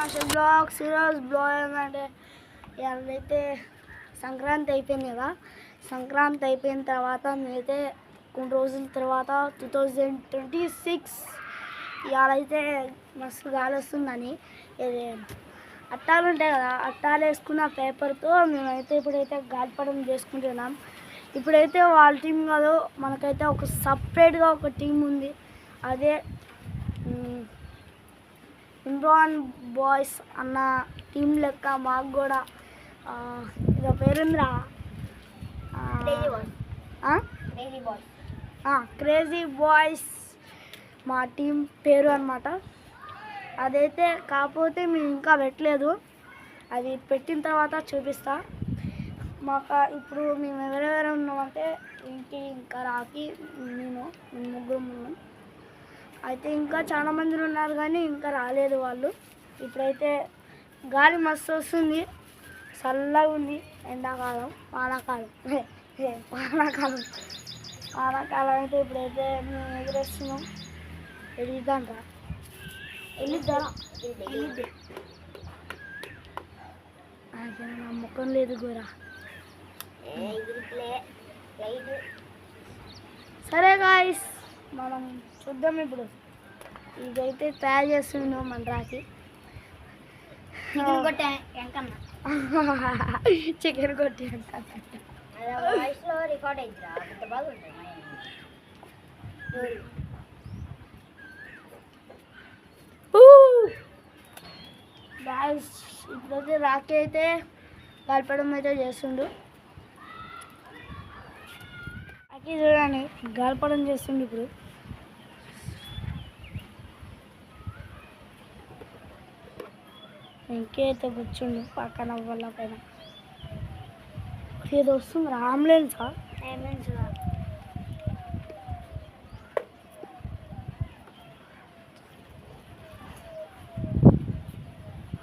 Master blogs. ఈరోజు blog ఏంటంటే ఇవాళైతే సంక్రాంతి అయిపోయింది కదా. సంక్రాంతి అయిపోయిన తర్వాత నేనైతే కొన్ని రోజుల తర్వాత 2026 ఇవాళైతే మస్తు గాలి వస్తుందని అట్టాలు ఉంటాయి కదా, అట్టాలు వేసుకున్న పేపర్తో మేమైతే ఇప్పుడైతే గాలిపటం చేసుకుంటున్నాం. ఇప్పుడైతే వాళ్ళ టీం కాదు, మనకైతే ఒక సపరేట్గా ఒక టీం ఉంది. అదే ఇమ్రాన్ బాయ్స్ అన్న టీం లెక్క మాకు కూడా ఇక పేరుందిరా, క్రేజీ బాయ్స్ మా టీం పేరు అన్నమాట. అదైతే కాకపోతే మేము ఇంకా పెట్టలేదు, అది పెట్టిన తర్వాత చూపిస్తా. మాకు ఇప్పుడు మేము ఎవరెవరు ఉన్నామంటే ఇంకా రాకి మేము ముగ్గురు ఉన్నాం. అయితే ఇంకా చాలా మంది ఉన్నారు కానీ ఇంకా రాలేదు వాళ్ళు. ఇప్పుడైతే గాలి మస్తు వస్తుంది, చల్లగా ఉంది. ఎండాకాలం వానాకాలం వానాకాలం అయితే ఇప్పుడైతే మేము ఎదురేస్తున్నాం. వెళ్ళిద్దాంరా, వెళ్ళిద్ది నా ముఖం లేదు గోరా. సరే గాయ్స్, మనం చూద్దాం. ఇప్పుడు ఇదైతే తయారు చేస్తున్నాం మన రాకి. చికెన్ కొట్టి గాయ్స్, ఇప్పుడైతే రాకి అయితే గాలిపడం అయితే చేస్తుండు. రాకి చూడండి గాలిపడం చేస్తుండు. ఇప్పుడు ఇంకైతే కూర్చుండు పక్కన వల్ల పైన. ఏదో వస్తుంది, అంబులెన్సా?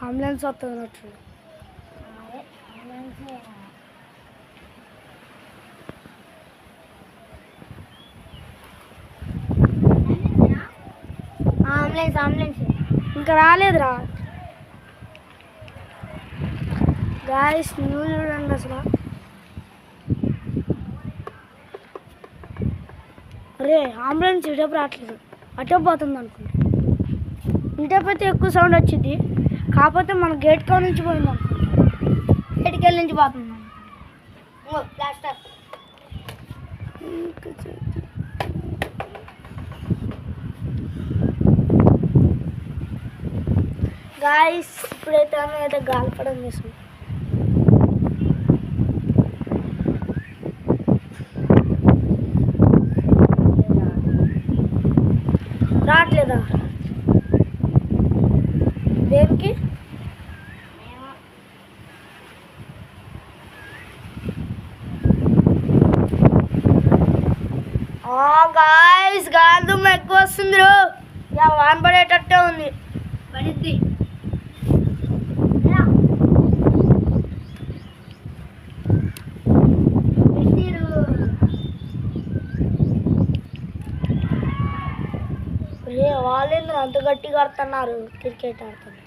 అంబులెన్స్ వస్తున్నట్టు. అంబులెన్స్ ఇంకా రాలేదురా. గాయ్స్ న్యూస్ చూడండి అసలు. అరే అంబులెన్స్ ఇటేపు రావట్లేదు, అటేపు పోతుంది అనుకుంటా. ఇంటేపైతే ఎక్కువ సౌండ్ వచ్చింది, కాకపోతే మన గేట్ కాడ నుంచి పోయింది అనుకుంటా. గేట్కి వెళ్ళి నుంచి పోతుంది. గాయ్స్ ఇప్పుడైతే ఆమె అయితే గాలిపడం చేస్తుంది. రావట్లేదా దేనికి? గాయ్స్ గాలి దుమ్ము ఎక్కువ వస్తుంది, వాన పడేటట్టే ఉంది. పడిద్ది. వాళ్ళేంద్ర అంత గట్టిగా ఆడుతున్నారు, క్రికెట్ ఆడుతున్నారు.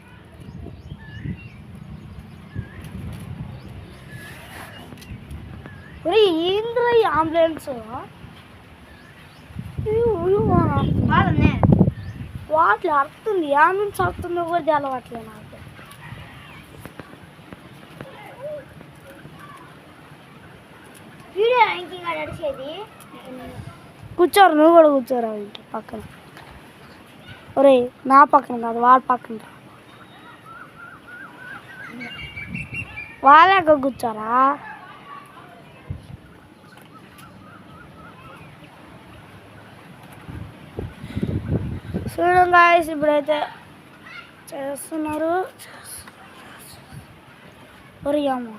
ఏంద్ర ఈ అంబులెన్స్ వాటిలో అరుతుంది, అంబులెన్స్ అరుతుంది కూడా తెలవట్లే నాకు. కూర్చోరు, నువ్వు కూడా కూర్చోరా ఇంటి పక్కన. ఒరే నా పక్కన కాదు, వాళ్ళ పక్కన వాళ్ళక కూర్చోరా. చూడండి గాయ్స్ ఇప్పుడైతే చేస్తున్నారు. ఒరే అమ్మ,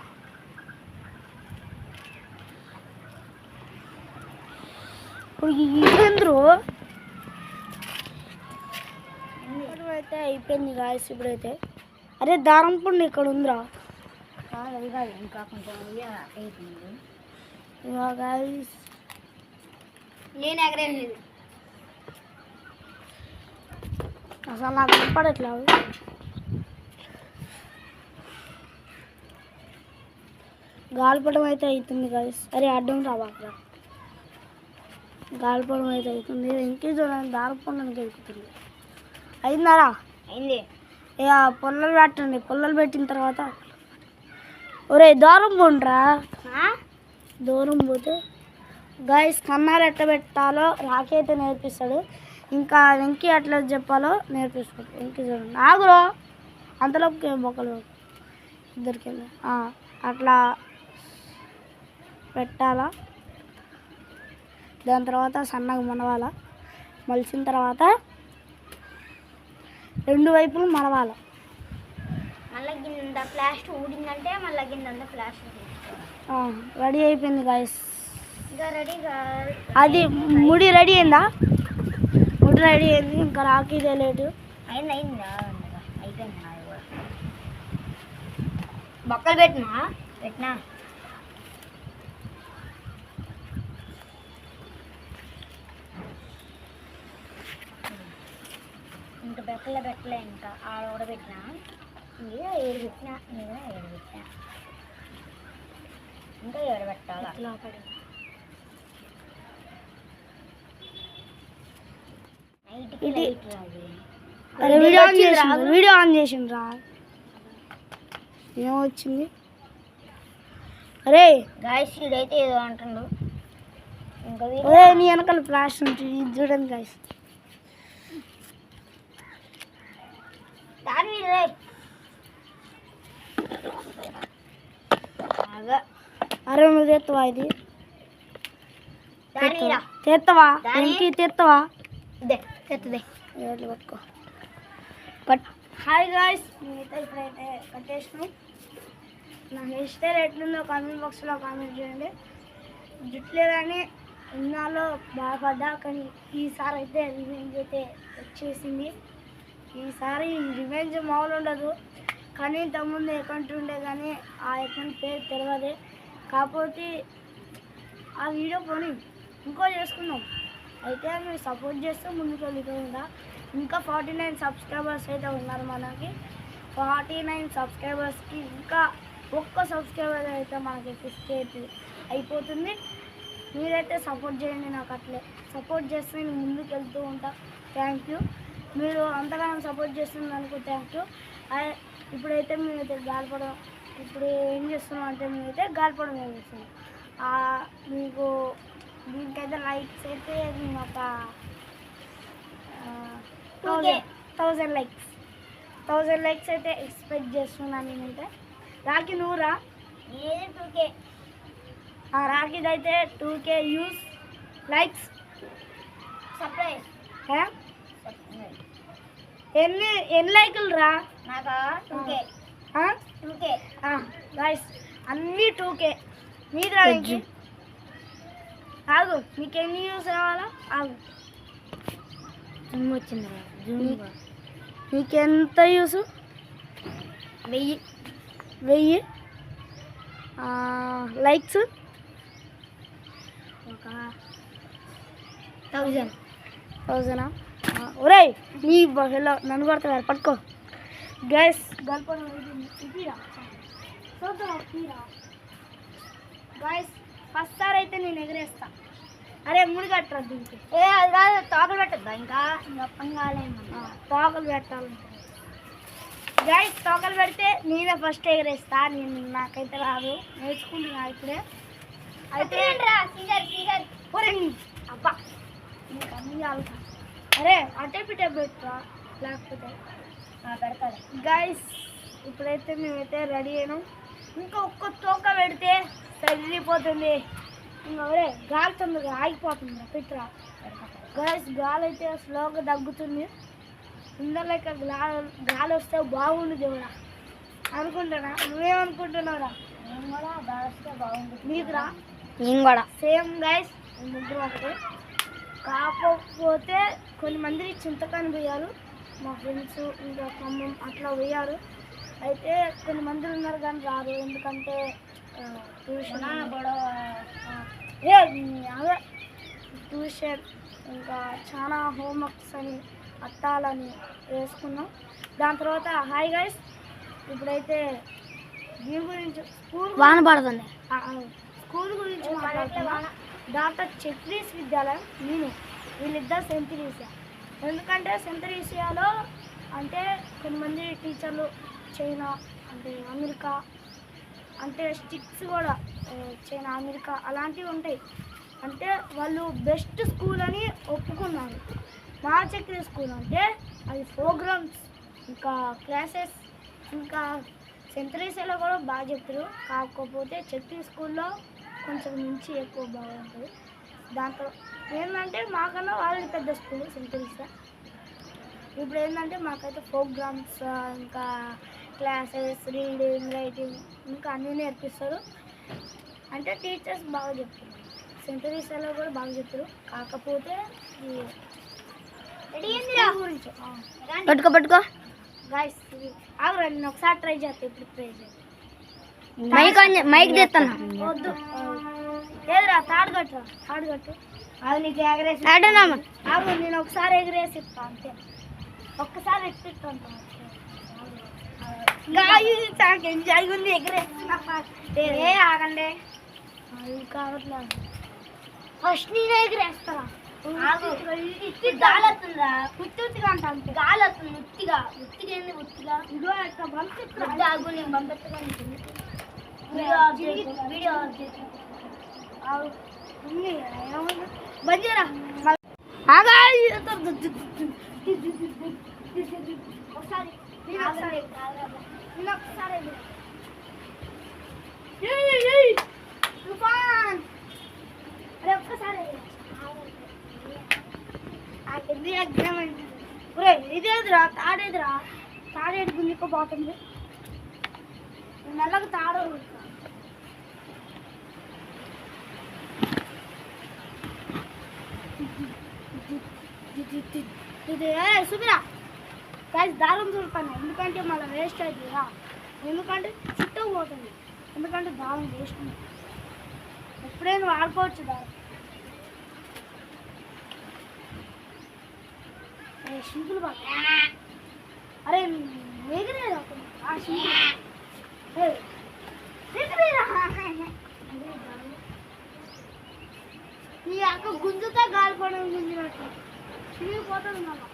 ఇప్పుడు ఇదేంద్రు అయితే అయిపోయింది గాయస్. ఇప్పుడైతే అరే దారం పండు ఇక్కడ ఉందిరా. ఇంకా కొంచెం గాయస్ నేను ఎగరేది అసలు నాకు కనపడట్లేదు. గాలిపటం అయితే అవుతుంది గైస్. అరే అడ్డం రావాక గాలిపటం అయితే అవుతుంది. ఇంకే చూడండి దారిపోవడానికి ఎక్కుతుంది. అయిందారా? అయింది. ఇక పొల్లలు పెట్టండి. పొల్లలు పెట్టిన తర్వాత ఒరే దూరం పోండ్రా. దూరం పోతే గైస్ కన్నాలు ఎట్లా పెట్టాలో రాఖీ అయితే నేర్పిస్తాడు. ఇంకా వెంకీ ఎట్లా చెప్పాలో నేర్పిస్తాడు. వెంకీ చూడండి ఆగురో అంతలోకి బొక్కలు ఇద్దరికి అట్లా పెట్టాలా. దాని తర్వాత సన్నగా మనవాలా. మలిచిన తర్వాత రెండు వైపులు మనవాల. మళ్ళీ గిన్నె ప్లాస్టర్ ఊడిందంటే మళ్ళీ గిన్నె ప్లాస్టర్ రెడీ అయిపోయింది గాయస్. ఇంకా రెడీగా అది ముడి రెడీ అయిందా? ముడి రెడీ అయింది. ఇంకా రాఖీదే లేటు. అయిందా? అయిపోయింది. బొక్కలు పెట్టినా ఇంకా పెట్టలే ఇంకా ఆడ కూడా పెట్టినా. ఇంకా ఏడు పెట్టినా ఇంకా ఏడు పెట్టాలి. వీడియో ఆన్ చేసిండ్రా. ఏమొచ్చింది? అరే గాయస్ ఇదైతే ఏదో అంటుండు. ఇంకా నీ వెనకాల ఫ్లాష్ ఉంటుంది. ఇది చూడండి గాయస్. దాని అరే నువ్వు తెత్తవా? ఇది తెత్తవా? ఇంకి తెత్తవా? తెత్తదే పట్టుకో. హాయ్ గాయస్, నేనైతే ఇప్పుడైతే కట్టేసినాం. నా హెయిర్ స్టైల్ ఎట్లుందో కామెంట్ బాక్స్లో కామెంట్ చేయండి. జుట్లేదని ఇన్నాళ్ళు బాధపడ్డా, కానీ ఈసారి అయితే రివెంజ్ అయితే వచ్చేసింది. ఈసారి రివెంజ్ మామూలు ఉండదు. కానీ ఇంతకుముందు అకౌంట్ ఉండే కానీ ఆ అకౌంట్ పేరు తెలియదు. కాకపోతే ఆ వీడియో కొని ఇంకో చేసుకున్నాం. అయితే మీరు సపోర్ట్ చేస్తే ముందుకు వెళ్ళిపోయిందా. ఇంకా 49 సబ్స్క్రైబర్స్ అయితే ఉన్నారు మనకి. 49 సబ్స్క్రైబర్స్కి ఇంకా ఒక్క సబ్స్క్రైబర్ అయితే మనకి 50 అయిపోతుంది. మీరైతే సపోర్ట్ చేయండి. నాకు అట్లే సపోర్ట్ చేస్తే నేను ముందుకు వెళ్తూ ఉంటా. Thank you. మీరు అంతగానో సపోర్ట్ చేస్తున్నందుకు థ్యాంక్ యూ. ఇప్పుడైతే మేమైతే గాలిపడం ఇప్పుడు ఏం చేస్తున్నాం అంటే మేమైతే గాలిపడం ఏం చేస్తున్నాం. మీకు దీనికైతే లైక్స్ అయితే మేము ఒక 1000 లైక్స్ అయితే ఎక్స్పెక్ట్ చేస్తున్నాను నేనైతే. రాఖీ నువ్వురా? 2K. రాఖీది అయితే 2K యూస్ లైక్స్. సర్ప్రైజ్. ఎన్ని లైకులు రా? నాకా 2K. గాయస్ అన్నీ 2K. నీకు రా? ఆగు, నీకు ఎన్ని యూస్ రావాలా? ఆగు, వచ్చింది. నీకెంత యూస్? 1000 లైక్స్ ఒక 1000. ఒరే నీ బహుళ నన్ను కొడతా పట్టుకో. గ్యాస్ గాయస్ ఫస్ట్ సార్ అయితే నేను ఎగరేస్తా. అరే ముడి కట్టరా దీనికి. అది కాదు, తోకలు పెట్టద్దా? ఇంకా పంగాలేమన్నా తోకలు పెట్టాలంటే గాయస్ తోకలు పెడితే నేనే ఫస్ట్ ఎగరేస్తా. నాకైతే రాదు, నేర్చుకుంటున్నా ఇప్పుడే. అయితే అబ్బా నీకు అన్నీ ఆగుతా. అరే అటే పిటే పెట్టురా, లేకపోతే పెడతారు. గాయస్ ఇప్పుడైతే మేమైతే రెడీ అయినాం. ఇంకా ఒక్క తోక పెడితే సరిపోతుంది. ఇంకా ఒరే గాలి తొందరగా ఆగిపోతుంది. పెట్టురా గాయస్. గాలి అయితే స్లోగా తగ్గుతుంది. ఇందరిక గాలి వస్తే బాగుండు దేవుడా అనుకుంటున్నా. నువ్వేమనుకుంటున్నావురా? నేను కూడా గాలి వస్తే బాగుంది. నీకురా? నేను కూడా సేమ్ గైస్, ముగ్గురు ఒకటి. కాకపోతే కొన్ని మంది చింతకాని పోయారు, మా ఫ్రెండ్స్ ఇంకా ఖమ్మం అట్లా పోయారు. అయితే కొన్ని మంది ఉన్నారు కానీ రారు, ఎందుకంటే ట్యూషన్ అదే ట్యూషన్ ఇంకా చాలా హోంవర్క్స్ అని అట్టాలని వేసుకున్నాం. దాని తర్వాత హాయ్ గైస్, ఇప్పుడైతే దీని గురించి స్కూల్ వాన పడుతుంది. స్కూల్ గురించి మాట్లాడుతున్నా. డాక్టర్ చక్రీస్ విద్యాలయం వీళ్ళిద్దరు సెయింట్ తెరీసా. ఎందుకంటే సెయింట్ తెరీసాలో అంటే కొంతమంది టీచర్లు చైనా అంటే అమెరికా అంటే స్టిక్స్ కూడా చైనా అమెరికా అలాంటివి ఉంటాయి. అంటే వాళ్ళు బెస్ట్ స్కూల్ అని ఒప్పుకున్నారు. మా చక్రీ స్కూల్ అంటే అది ప్రోగ్రామ్స్ ఇంకా క్లాసెస్ ఇంకా సెయింట్ తెరీసాలో కూడా బాగా చెప్తారు. కాకపోతే చక్రీ స్కూల్లో కొంచెం నుంచి ఎక్కువ బాగుంటుంది. దాంట్లో ఏంటంటే మాకన్నా వాళ్ళది పెద్ద స్కూల్ సెయింట్ తెరీసా. ఇప్పుడు ఏంటంటే మాకైతే ప్రోగ్రామ్స్ ఇంకా క్లాసెస్ రీడింగ్ రైటింగ్ ఇంకా అన్నీ నేర్పిస్తారు. అంటే టీచర్స్ బాగా చెప్తారు. సెయింట్ తెరీసాలో కూడా బాగా చెప్తారు. కాకపోతే గురించి పట్టుకో గాయస్ ఆగరండి, నేను ఒకసారి ట్రై చేస్తాను. ఇప్పుడు ట్రై చేస్తాను. మైక్ తెస్తాను. వద్దు ఏదిరా తాడుగట్టు అది నీకు ఎగరేసి ఆగు, నేను ఒకసారి ఎగరేసి ఇస్తాను అంతే. ఒక్కసారి ఎత్తిస్తాను. ఎంజాయ్ ఉంది ఎగరేస్తున్నా. ఆగండి అది కావట్లేదు. ఫస్ట్ నేను ఎగరేస్తా. గాలి వస్తుందా? ఉత్తిగా అంట అంతే. గాలి వస్తుంది ఉత్తిగా ఏంది ఉత్తిగా. ఇదో ఎట్లా పంపిస్తాగు నేను పంపిస్తాను. వీడియో బంజారా ఒకసారి తుఫాన్ అరే ఒక్కసారి ఇదేదిరా తాడేది గుంజుకోపోతుంది. మెల్లగా తాడు ఇది సుమిరా కాదు దారం చూడతాను. ఎందుకంటే మళ్ళీ వేస్ట్ అవుతుందిరా. ఎందుకంటే చుట్టూ పోతుంది. ఎందుకంటే దారం వేస్ట్ ఉంది. ఎప్పుడైనా వాడుకోవచ్చు దారం. సింపుల్ బాగా అరే ఎగిరేదా ఆ సింపుల్ నీ అక్క గుంజుతా గాలిపడం గుంజినట్టు చిరిగిపోతుంది. మళ్ళా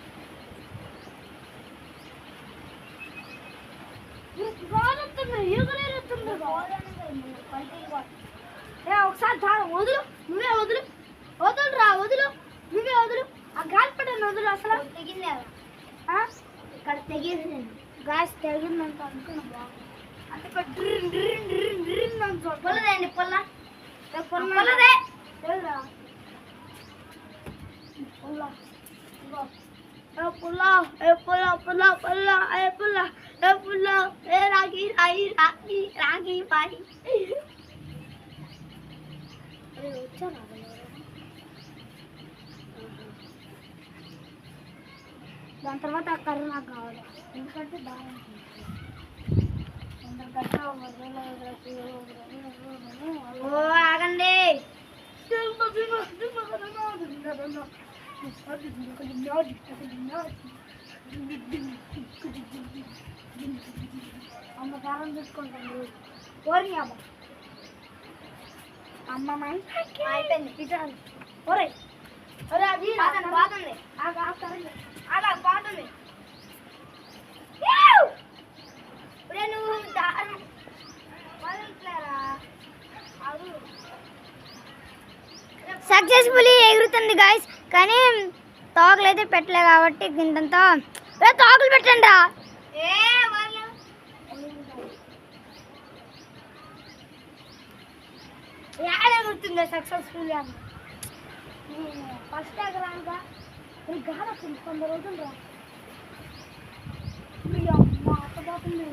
ఒకసారి వదులు నువ్వే వదులు ఆ గాలిపటను వదులు. అసలు తెగింది ఇక్కడ తెగింది గాస్ తెగిందంట అనుకున్నా. బాగుంది అంటే పొల్లదండి పొల్లదే తెలుదా పుల్ల రాగి పాయి వచ్చాను. దాని తర్వాత ఆ కర్ర నాకు కావాలి. ఎందుకంటే బాగా ఆగండి. అమ్మ కారం చూసుకుంటాను ఓరి అమ్మ అమ్మ అయిపోయింది. ఒరే ఒరే అది బాగుంది అలా బాగుంది. ఇప్పుడే నువ్వు సక్సెస్ఫుల్లీ ఎగురుతుంది గాయస్. కానీ తోకలు అయితే పెట్టలే కాబట్టి గింతంతా తోకలు పెట్టండి రా. ఎగురుతుంది సక్సెస్ఫుల్లీ అని ఫస్ట్ ఎగరానుగా గాలి వస్తుంది. 100 రోజులు రా అట్టబోతుంది.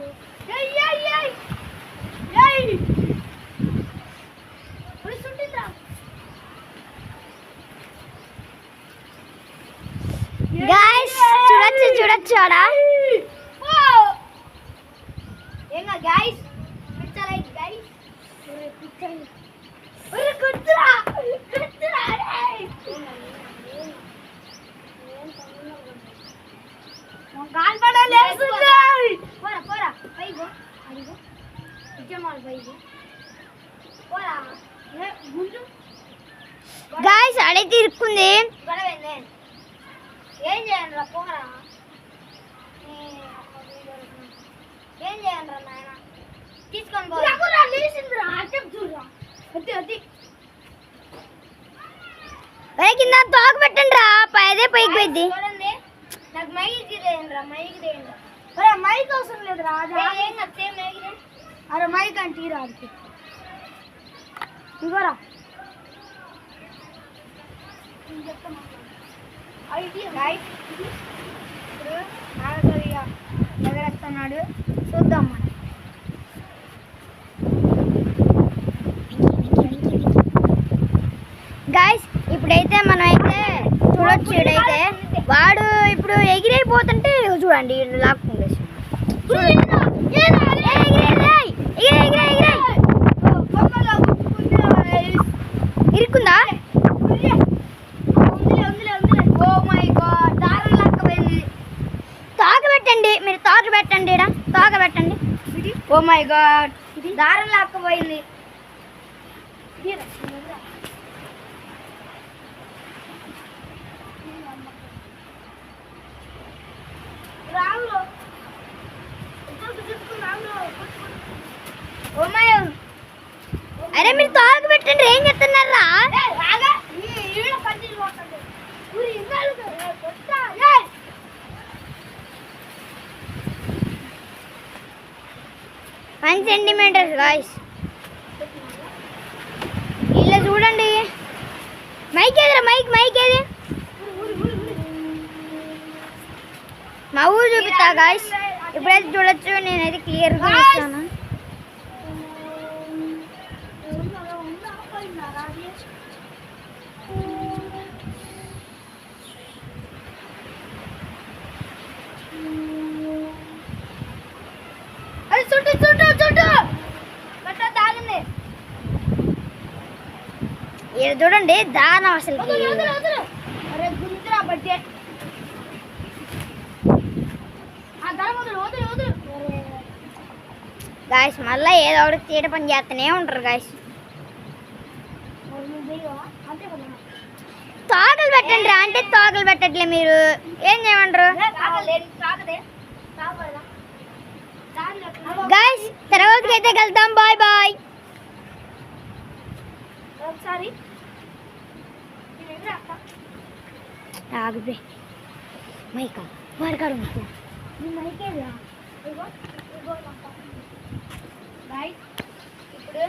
గాయస్ చూడొచ్చు ఆడా ఏంగా గాయస్ పిచ్చలై గాయస్ గాయస్ అడైతే ఇరుక్కుంది. ఏం చేయండి రా పోరా, ఏం చేయండి రా నాయన, తీసుకొని పోరా లేచిందిరా చూడరా కింద తోక పెట్టండి రా, అదే పైకి పోయింది. చూడండి నాకు మైకి తీయండి రా, మైకి తీయండి. అరే మైక్ అవసరం లేదు రా, ఏం కదే మైకి. అరే మైక్ అంటే తీరా ఇగోరా ఇప్పుడు ఆడగలిగా ఎగరేస్తున్నాడు, చూద్దాం మనం. గాయస్ ఇప్పుడైతే మనం అయితే చూడొచ్చు. ఇడైతే వాడు ఇప్పుడు ఎగిరైపోతుంటే చూడండి లాక్కుండే ఇరుక్కుందా. తాక పెట్టండి, మీరు తాక పెట్టండి, తాక పెట్టండి. ఓ మై గాడ్ దారం లాక్కపోయింది. అరే మీరు తాక పెట్టండి, ఏం చెప్తున్నారా? One centimetres guys. ఇలా చూడండి, మైక్ ఏదిరా, మైక్ ఏది? మా ఊరు చూపిస్తా గాయస్. ఇప్పుడైతే చూడొచ్చు, నేనైతే క్లియర్గా ఇస్తాను. చుట్టూ చుట్టూ చుట్టూ తాగింది. ఇక్కడ చూడండి దానం అసలు. అరే గుంతురా బట్టే గాయస్ మళ్ళీ ఏదో ఒకటి తీట పని చేస్తూనే ఉంటారు గాయస్. తాకలు పెట్టండి అంటే తాకలు పెట్టట్లే, మీరు ఏం చేయమంటారు గాయస్? తర్వాతకి అయితే వెళ్తాం, బాయ్ బాయ్. ఒకసారి ఆగిపోయి మైకా వారికాడు మైకేదా ఇప్పుడు